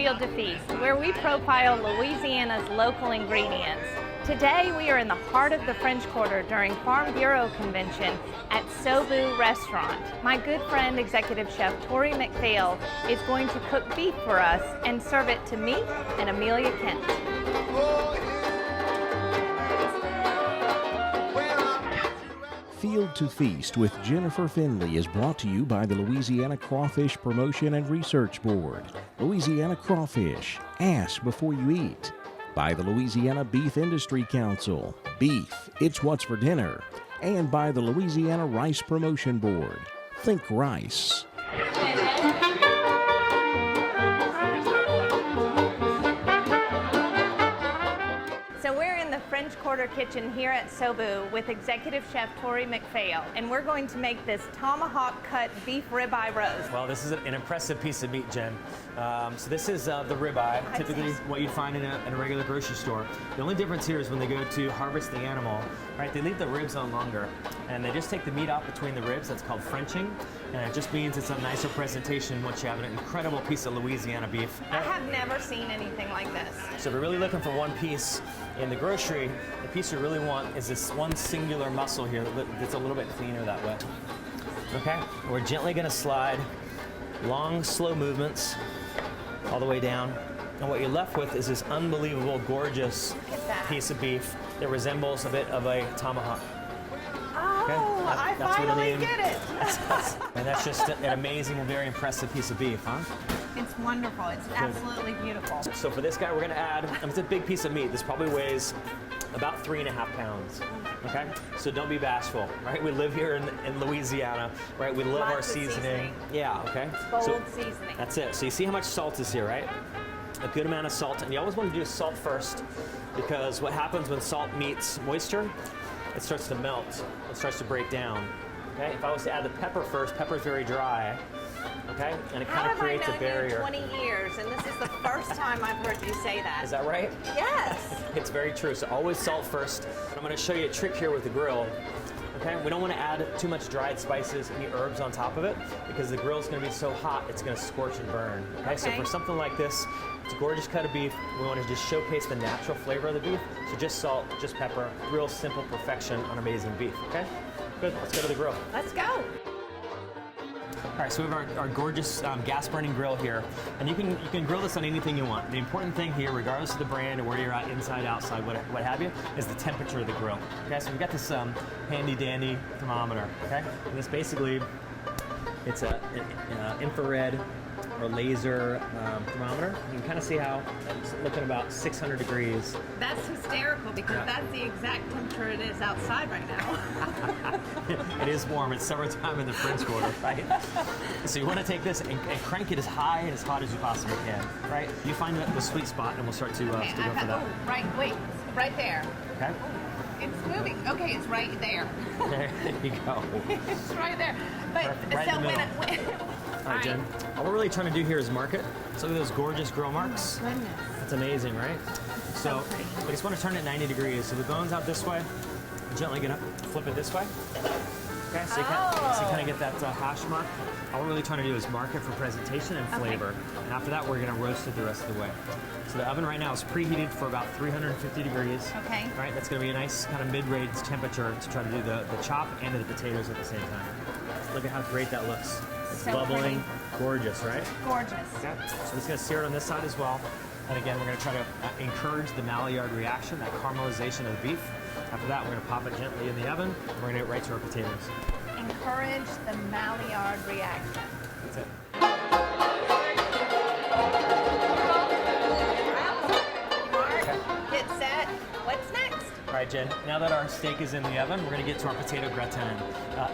Field to Feast, where we profile Louisiana's local ingredients. Today we are in the heart of the French Quarter during Farm Bureau Convention at SoBou Restaurant. My good friend, Executive Chef Tory MacPhail, is going to cook beef for us and serve it to me and Amelia Kent. Field to Feast with Jennifer Finley is brought to you by the Louisiana Crawfish Promotion and Research Board, Louisiana Crawfish, ask before you eat, by the Louisiana Beef Industry Council, beef, it's what's for dinner, and by the Louisiana Rice Promotion Board, think rice. French Quarter Kitchen here at SoBou with Executive Chef Tory MacPhail, and we're going to make this tomahawk cut beef ribeye roast. Well, this is an impressive piece of meat, Jen. So this is the ribeye, typically what you'd find in a regular grocery store. The only difference here is when they go to harvest the animal, right, they leave the ribs on longer, and they just take the meat out between the ribs. That's called Frenching, and it just means it's a nicer presentation once you have an incredible piece of Louisiana beef. I have never seen anything like this. So if you're really looking for one piece in the grocery, the piece you really want is this one singular muscle here that's a little bit cleaner that way. Okay, we're gently gonna slide long, slow movements all the way down. And what you're left with is this unbelievable, gorgeous piece of beef that resembles a bit of a tomahawk. Oh, okay? I finally get it. And that's just an amazing and very impressive piece of beef, huh? It's wonderful. It's absolutely beautiful. So for this guy, we're gonna add, it's a big piece of meat. This probably weighs about 3.5 pounds, okay? So don't be bashful, right? We live here in Louisiana, right? We love our seasoning. Yeah, okay? Bold seasoning. That's it. So you see how much salt is here, right? A good amount of salt, and you always want to do salt first, because what happens when salt meets moisture, it starts to melt, it starts to break down, okay? If I was to add the pepper first, pepper's very dry, okay? And it kind of creates a barrier. How have I known you 20 years, and this is the first time I've heard you say that. Is that right? Yes. It's very true, so always salt first. I'm gonna show you a trick here with the grill. Okay, we don't want to add too much dried spices, any herbs on top of it, because the grill's going to be so hot, it's going to scorch and burn. Okay, so for something like this, it's a gorgeous cut of beef. We want to just showcase the natural flavor of the beef. So just salt, just pepper, real simple perfection on amazing beef. Okay, good. Let's go to the grill. Let's go. All right, so we have our gorgeous gas-burning grill here, and you can grill this on anything you want. The important thing here, regardless of the brand or where you're at, inside, outside, what have you, is the temperature of the grill. Okay, so we've got this handy-dandy thermometer. Okay, and this basically, it's an infrared or laser thermometer. You can kind of see how it's looking about 600 degrees. That's hysterical, because that's the exact temperature it is outside right now. It is warm. It's summertime in the French Quarter, right? So you want to take this and crank it as high and as hot as you possibly can, right? You find the sweet spot, and we'll start to go for that. Oh, right, wait, right there. Okay. It's moving. Okay, it's right there. There you go. It's right there. But right so in the middle. All right, Jen. All we're really trying to do here is mark it. So look at those gorgeous grill marks. Oh, goodness. That's amazing, right? So we just want to turn it 90 degrees. So the bone's out this way. Gently gonna flip it this way. Okay, so you kind of get that hash mark. All we're really trying to do is mark it for presentation and flavor. And after that, we're gonna roast it the rest of the way. So the oven right now is preheated for about 350 degrees. Okay. All right, that's gonna be a nice kind of mid-range temperature to try to do the chop and the potatoes at the same time. Look at how great that looks. It's so bubbling, gorgeous, right? Gorgeous. Okay. So I'm just gonna sear it on this side as well. And again, we're gonna try to encourage the Maillard reaction, that caramelization of the beef. After that, we're gonna pop it gently in the oven. We're gonna get right to our potatoes. Encourage the Maillard reaction. That's it. Get set. What's next? All right, Jen, now that our steak is in the oven, we're gonna get to our potato gratin.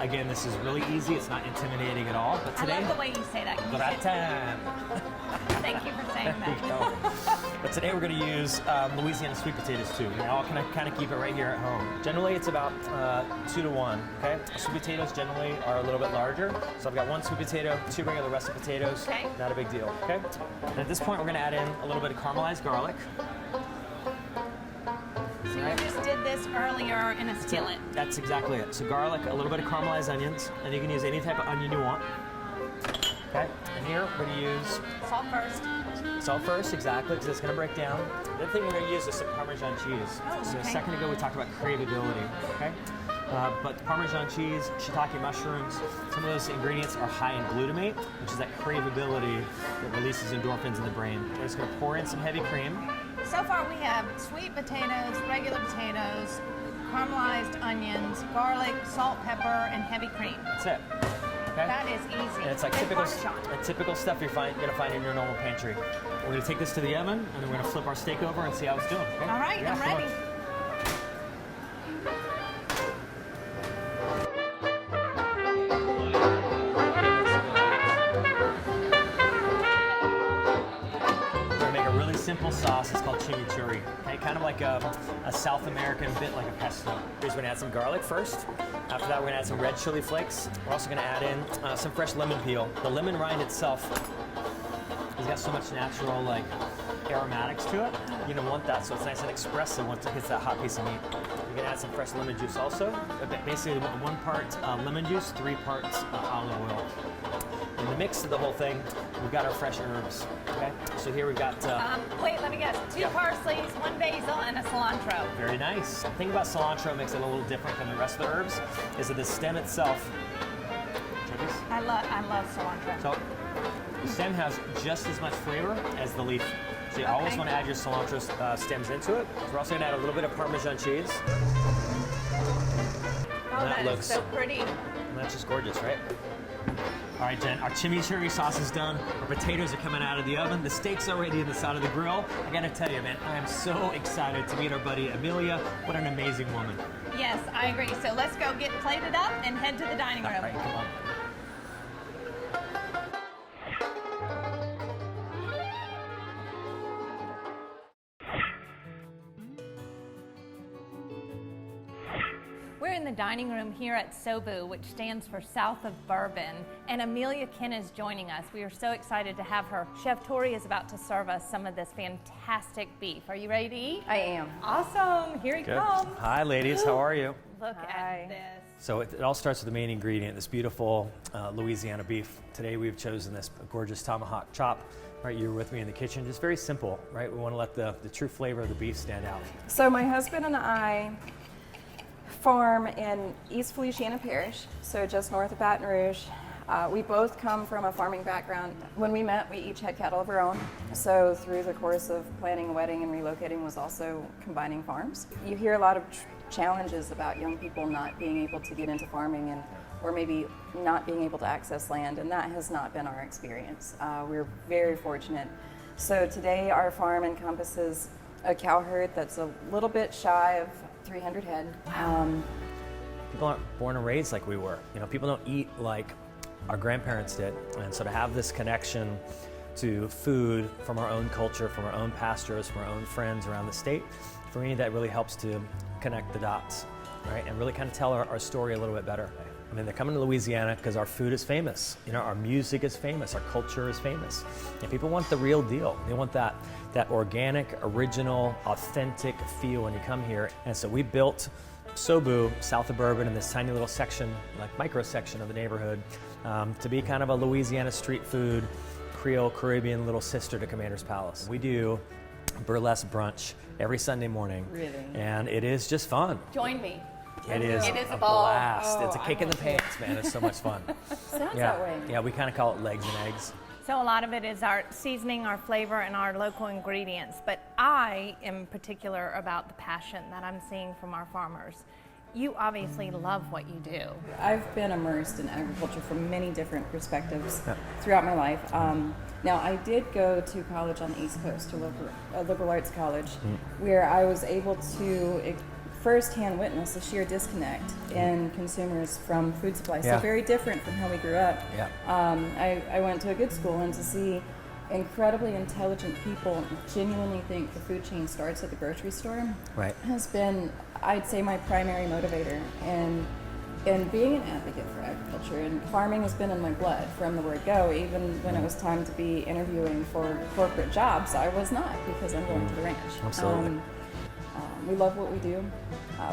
Again, this is really easy. It's not intimidating at all, but today... I love the way you say that. Gratin. Thank you for saying that. There you go. But today we're gonna use Louisiana sweet potatoes too. I'll kind of keep it right here at home. Generally, it's about 2 to 1, okay? Sweet potatoes generally are a little bit larger. So I've got 1 sweet potato, 2 regular russet potatoes. Okay. Not a big deal, okay? And at this point, we're gonna add in a little bit of caramelized garlic. So you just did this earlier in a skillet. That's exactly it. So garlic, a little bit of caramelized onions, and you can use any type of onion you want. Okay, and here we're going to use salt first. Salt first, exactly, because it's going to break down. The other thing we're going to use is some Parmesan cheese. Oh, So a okay. second ago we talked about craveability, okay? But Parmesan cheese, shiitake mushrooms, some of those ingredients are high in glutamate, which is that craveability that releases endorphins in the brain. We're just going to pour in some heavy cream. So far we have sweet potatoes, regular potatoes, caramelized onions, garlic, salt, pepper, and heavy cream. That's it. Okay? That is easy. And it's like And typical Parmesan. stuff you're going to find in your normal pantry. We're going to take this to the oven, and then we're going to flip our steak over and see how it's doing. Okay? All right, Yeah, I'm come on. ready. We're going to make a really simple sauce. It's called chimichurri. Okay? Kind of like a South American bit like a pesto. We're going to add some garlic first. After that, we're going to add some red chili flakes. We're also going to add in some fresh lemon peel. The lemon rind itself has got so much natural aromatics to it. You're going to want that so it's nice and expressive once it hits that hot piece of meat. You're going to add some fresh lemon juice also. Basically 1 part lemon juice, 3 parts olive oil. In the mix of the whole thing, we've got our fresh herbs. Okay, so here we've got. Wait, let me guess. 2 parsleys, 1 basil, and a cilantro. Very nice. The thing about cilantro makes it a little different from the rest of the herbs is that the stem itself. I love cilantro. So the stem has just as much flavor as the leaf. So you always want to add your cilantro stems into it. So we're also going to add a little bit of Parmesan cheese. Oh, that looks is so pretty. And that's just gorgeous, right? All right, Jen, our chimichurri sauce is done. Our potatoes are coming out of the oven. The steak's already in the side of the grill. I gotta tell you, man, I am so excited to meet our buddy Amelia. What an amazing woman. Yes, I agree. So let's go get plated up and head to the dining room. All right, come on. We're in the dining room here at SoBou, which stands for South of Bourbon, and Amelia Ken is joining us. We are so excited to have her. Chef Tory is about to serve us some of this fantastic beef. Are you ready to eat? I am. Awesome, here he comes. Hi, ladies, how are you? Look Hi. at this. So it all starts with the main ingredient, this beautiful Louisiana beef. Today we've chosen this gorgeous tomahawk chop. Right, you were with me in the kitchen. Just very simple, right? We want to let the true flavor of the beef stand out. So my husband and I farm in East Louisiana Parish, so just north of Baton Rouge. We both come from a farming background. When we met, we each had cattle of our own. So through the course of planning a wedding and relocating was also combining farms. You hear a lot of challenges about young people not being able to get into farming or maybe not being able to access land, and that has not been our experience. We're very fortunate. So today our farm encompasses a cow herd that's a little bit shy of 300 head. People aren't born and raised like we were. You know, people don't eat like our grandparents did. And so to have this connection to food from our own culture, from our own pastures, from our own friends around the state, for me that really helps to connect the dots, right? And really kind of tell our story a little bit better. I mean, they're coming to Louisiana because our food is famous. You know, our music is famous, our culture is famous. And people want the real deal. They want that organic, original, authentic feel when you come here. And so we built SoBou, south of Bourbon, in this tiny little section, like micro section of the neighborhood, to be kind of a Louisiana street food, Creole, Caribbean little sister to Commander's Palace. We do burlesque brunch every Sunday morning. Really? And it is just fun. Join me. It is It is a a ball. blast. Oh, It's a kick in the pants, man. It's so much fun. Sounds Yeah, that way. yeah. We kind of call it legs and eggs. So a lot of it is our seasoning, our flavor, and our local ingredients. But I am particular about the passion that I'm seeing from our farmers. You obviously love what you do. I've been immersed in agriculture from many different perspectives throughout my life. Now, I did go to college on the East Coast, a liberal arts college, where I was able to firsthand witness the sheer disconnect in consumers from food supply. Yeah. So very different from how we grew up. Yeah. I went to a good school, and to see incredibly intelligent people genuinely think the food chain starts at the grocery store Right. has been, I'd say, my primary motivator in being an advocate for agriculture. And farming has been in my blood from the word go. Even when it was time to be interviewing for corporate jobs, I was not, because I'm going to the ranch. Absolutely. We love what we do.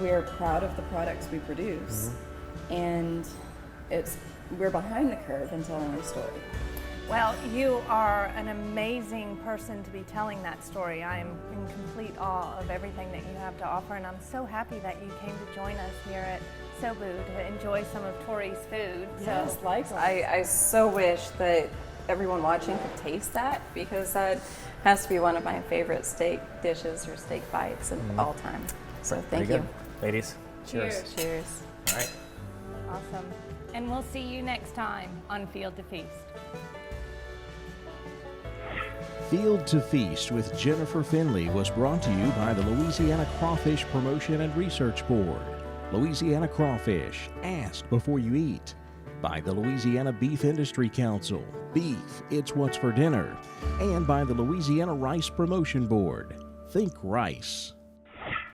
We are proud of the products we produce, and we're behind the curve in telling our story. Well, you are an amazing person to be telling that story. I am in complete awe of everything that you have to offer, and I'm so happy that you came to join us here at SoBou to enjoy some of Tory's food. Yes, likewise. I so wish that everyone watching could taste that, because that has to be one of my favorite steak dishes or steak bites of all time. So thank Very you. good. Ladies, cheers. Cheers. All right. Awesome. And we'll see you next time on Field to Feast. Field to Feast with Jennifer Finley was brought to you by the Louisiana Crawfish Promotion and Research Board, Louisiana Crawfish, Ask Before You Eat, by the Louisiana Beef Industry Council, Beef, It's What's for Dinner, and by the Louisiana Rice Promotion Board, Think Rice.